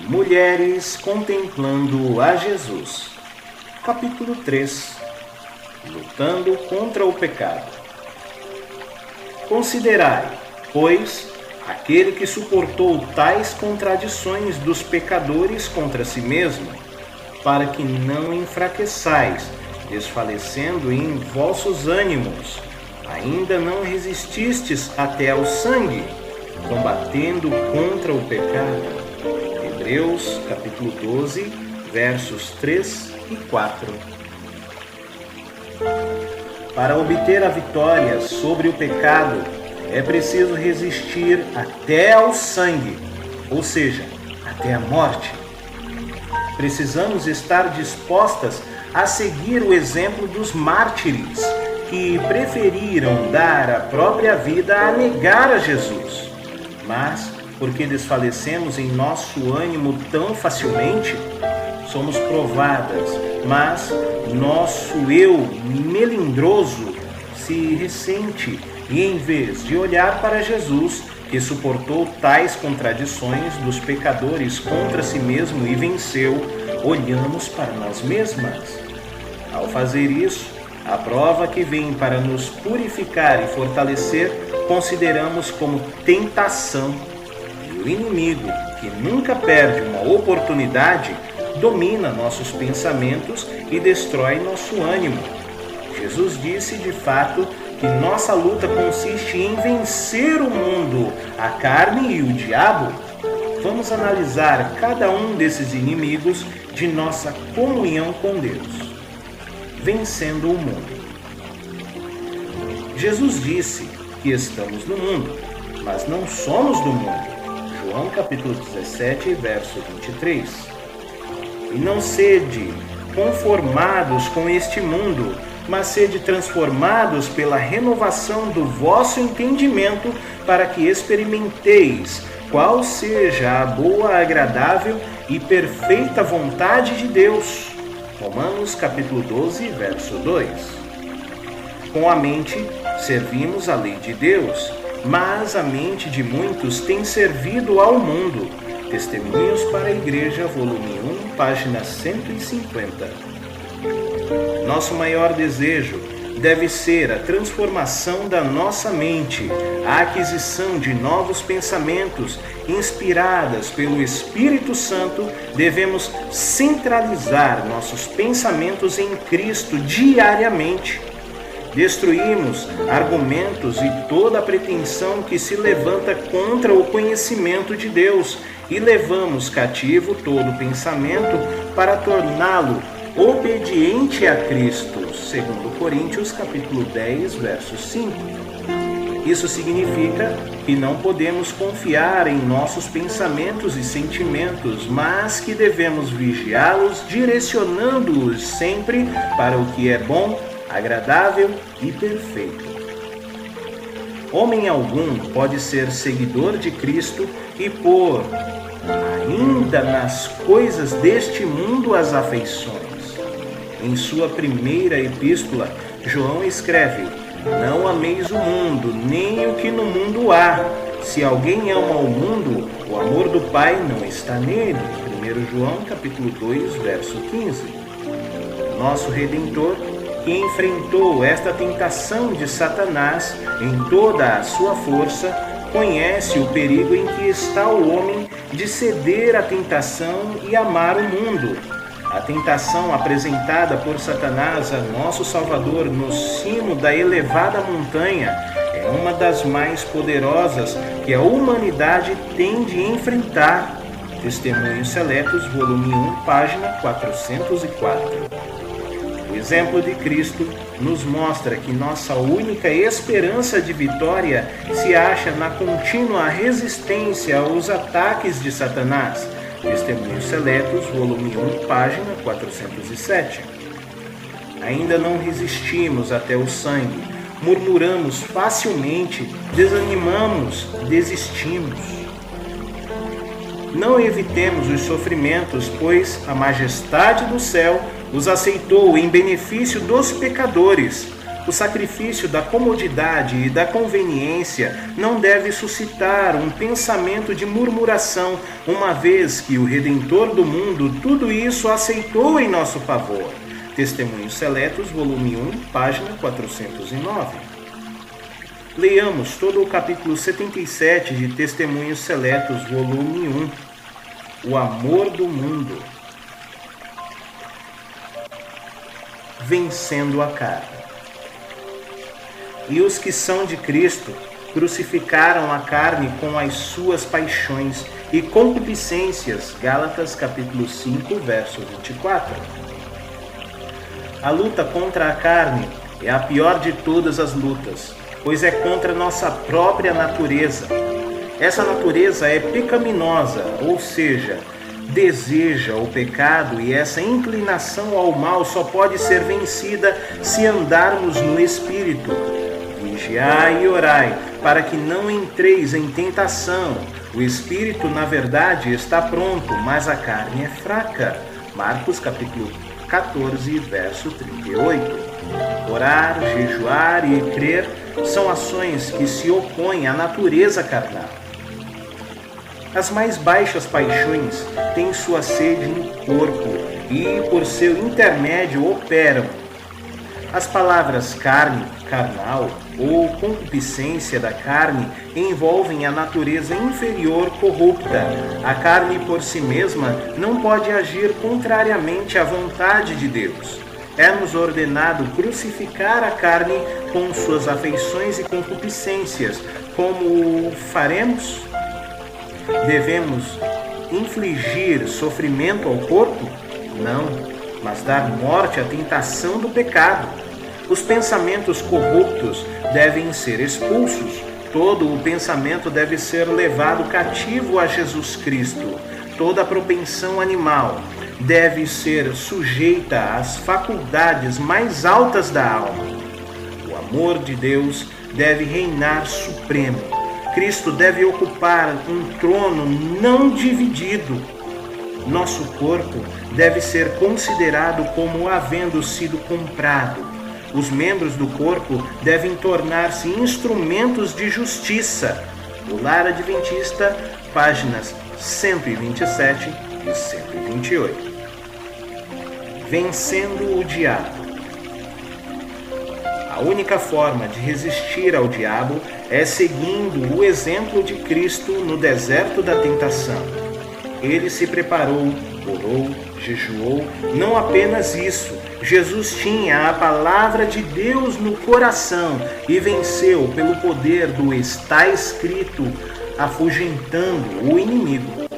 Mulheres contemplando a Jesus. Capítulo 3. Lutando contra o pecado. Considerai, pois, aquele que suportou tais contradições dos pecadores contra si mesmo, para que não enfraqueçais, desfalecendo em vossos ânimos. Ainda não resististes até ao sangue, combatendo contra o pecado. Hebreus, capítulo 12, versos 3 e 4. Para obter a vitória sobre o pecado, é preciso resistir até ao sangue, ou seja, até a morte. Precisamos estar dispostas a seguir o exemplo dos mártires, que preferiram dar a própria vida a negar a Jesus. Mas, porque desfalecemos em nosso ânimo tão facilmente, somos provadas, mas nosso eu melindroso se ressente e, em vez de olhar para Jesus, que suportou tais contradições dos pecadores contra si mesmo e venceu, olhamos para nós mesmas. Ao fazer isso, a prova que vem para nos purificar e fortalecer, consideramos como tentação. E o inimigo, que nunca perde uma oportunidade, domina nossos pensamentos e destrói nosso ânimo. Jesus disse, de fato, que nossa luta consiste em vencer o mundo, a carne e o diabo. Vamos analisar cada um desses inimigos de nossa comunhão com Deus. Vencendo o mundo. Jesus disse que estamos no mundo, mas não somos do mundo. João capítulo 17, verso 23. E não sede conformados com este mundo, mas sede transformados pela renovação do vosso entendimento, para que experimenteis qual seja a boa, agradável e perfeita vontade de Deus. Romanos capítulo 12, verso 2. Com a mente servimos a lei de Deus, mas a mente de muitos tem servido ao mundo. Testemunhos para a Igreja, volume 1, página 150. Nosso maior desejo deve ser a transformação da nossa mente, a aquisição de novos pensamentos inspiradas pelo Espírito Santo. Devemos centralizar nossos pensamentos em Cristo diariamente. Destruímos argumentos e toda a pretensão que se levanta contra o conhecimento de Deus e levamos cativo todo pensamento para torná-lo obediente a Cristo, segundo Coríntios capítulo 10, verso 5. Isso significa que não podemos confiar em nossos pensamentos e sentimentos, mas que devemos vigiá-los, direcionando-os sempre para o que é bom, agradável e perfeito. Homem algum pode ser seguidor de Cristo e pôr ainda nas coisas deste mundo as afeições. Em sua primeira epístola, João escreve: não ameis o mundo, nem o que no mundo há. Se alguém ama o mundo, o amor do Pai não está nele. 1 João capítulo 2, verso 15. Nosso Redentor, que enfrentou esta tentação de Satanás em toda a sua força, conhece o perigo em que está o homem de ceder à tentação e amar o mundo. A tentação apresentada por Satanás a nosso Salvador no cimo da elevada montanha é uma das mais poderosas que a humanidade tem de enfrentar. Testemunhos Seletos, volume 1, página 404. O exemplo de Cristo nos mostra que nossa única esperança de vitória se acha na contínua resistência aos ataques de Satanás. Testemunhos Seletos, volume 1, página 407. Ainda não resistimos até o sangue, murmuramos facilmente, desanimamos, desistimos. Não evitemos os sofrimentos, pois a majestade do céu os aceitou em benefício dos pecadores. O sacrifício da comodidade e da conveniência não deve suscitar um pensamento de murmuração, uma vez que o Redentor do mundo tudo isso aceitou em nosso favor. Testemunhos Seletos, volume 1, página 409. Leiamos todo o capítulo 77 de Testemunhos Seletos, volume 1. O amor do mundo. Vencendo a carne. E os que são de Cristo crucificaram a carne com as suas paixões e concupiscências. Gálatas capítulo 5, verso 24. A luta contra a carne é a pior de todas as lutas, pois é contra nossa própria natureza. Essa natureza é pecaminosa, ou seja, deseja o pecado, e essa inclinação ao mal só pode ser vencida se andarmos no Espírito. Vigiai e orai, para que não entreis em tentação. O Espírito, na verdade, está pronto, mas a carne é fraca. Marcos capítulo 14, verso 38. Orar, jejuar e crer são ações que se opõem à natureza carnal. As mais baixas paixões têm sua sede no corpo e, por seu intermédio, operam. As palavras carne, carnal ou concupiscência da carne envolvem a natureza inferior corrupta. A carne por si mesma não pode agir contrariamente à vontade de Deus. É-nos ordenado crucificar a carne com suas afeições e concupiscências. Como faremos? Devemos infligir sofrimento ao corpo? Não, mas dar morte à tentação do pecado. Os pensamentos corruptos devem ser expulsos. Todo o pensamento deve ser levado cativo a Jesus Cristo. Toda propensão animal deve ser sujeita às faculdades mais altas da alma. O amor de Deus deve reinar supremo. Cristo deve ocupar um trono não dividido. Nosso corpo deve ser considerado como havendo sido comprado. Os membros do corpo devem tornar-se instrumentos de justiça. O Lar Adventista, páginas 127 e 128. Vencendo o diabo. A única forma de resistir ao diabo é seguindo o exemplo de Cristo no deserto da tentação. Ele se preparou, orou, jejuou. Não apenas isso, Jesus tinha a palavra de Deus no coração e venceu pelo poder do está escrito, afugentando o inimigo.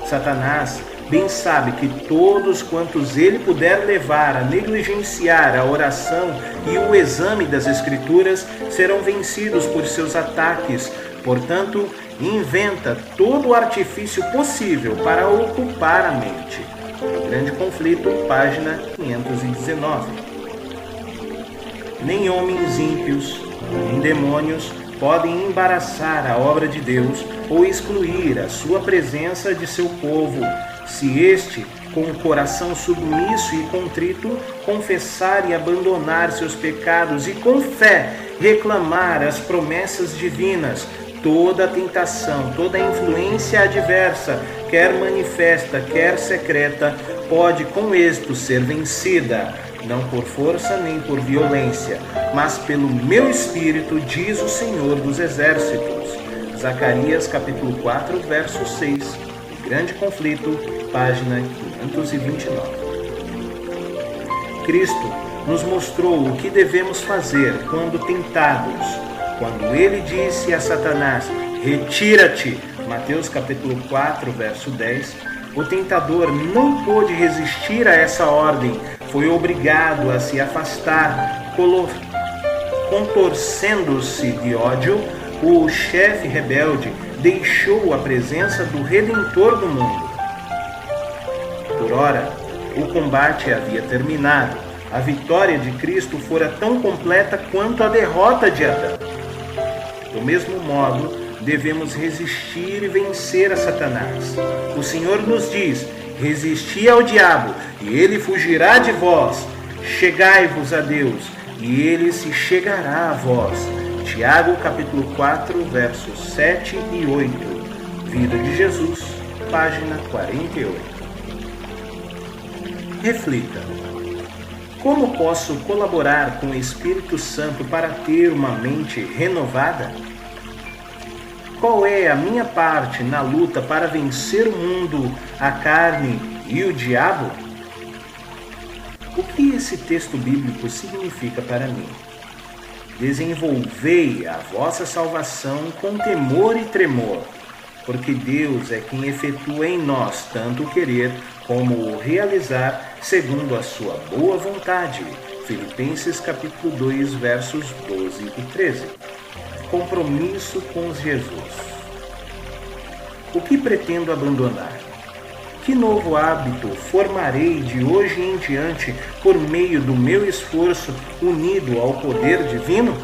Satanás bem sabe que todos quantos ele puder levar a negligenciar a oração e o exame das Escrituras serão vencidos por seus ataques. Portanto, inventa todo o artifício possível para ocupar a mente. O Grande Conflito, página 519. Nem homens ímpios, nem demônios podem embaraçar a obra de Deus ou excluir a sua presença de seu povo, se este, com o coração submisso e contrito, confessar e abandonar seus pecados e com fé reclamar as promessas divinas. Toda tentação, toda influência adversa, quer manifesta, quer secreta, pode com êxito ser vencida, não por força nem por violência, mas pelo meu Espírito, diz o Senhor dos Exércitos. Zacarias capítulo 4, verso 6. Grande Conflito, página 529. Cristo nos mostrou o que devemos fazer quando tentados. Quando ele disse a Satanás, retira-te, Mateus capítulo 4, verso 10, o tentador não pôde resistir a essa ordem, foi obrigado a se afastar, contorcendo-se de ódio, o chefe rebelde deixou a presença do Redentor do mundo. Por ora, o combate havia terminado. A vitória de Cristo fora tão completa quanto a derrota de Adão. Do mesmo modo, devemos resistir e vencer a Satanás. O Senhor nos diz, resisti ao diabo, e ele fugirá de vós. Chegai-vos a Deus, e ele se chegará a vós. Tiago capítulo 4, versos 7 e 8. Vida de Jesus, página 48. Reflita. Como posso colaborar com o Espírito Santo para ter uma mente renovada? Qual é a minha parte na luta para vencer o mundo, a carne e o diabo? O que esse texto bíblico significa para mim? Desenvolvei a vossa salvação com temor e tremor, porque Deus é quem efetua em nós tanto o querer como o realizar segundo a sua boa vontade. Filipenses capítulo 2, versos 12 e 13. Compromisso com Jesus. O que pretendo abandonar? Que novo hábito formarei de hoje em diante por meio do meu esforço unido ao poder divino?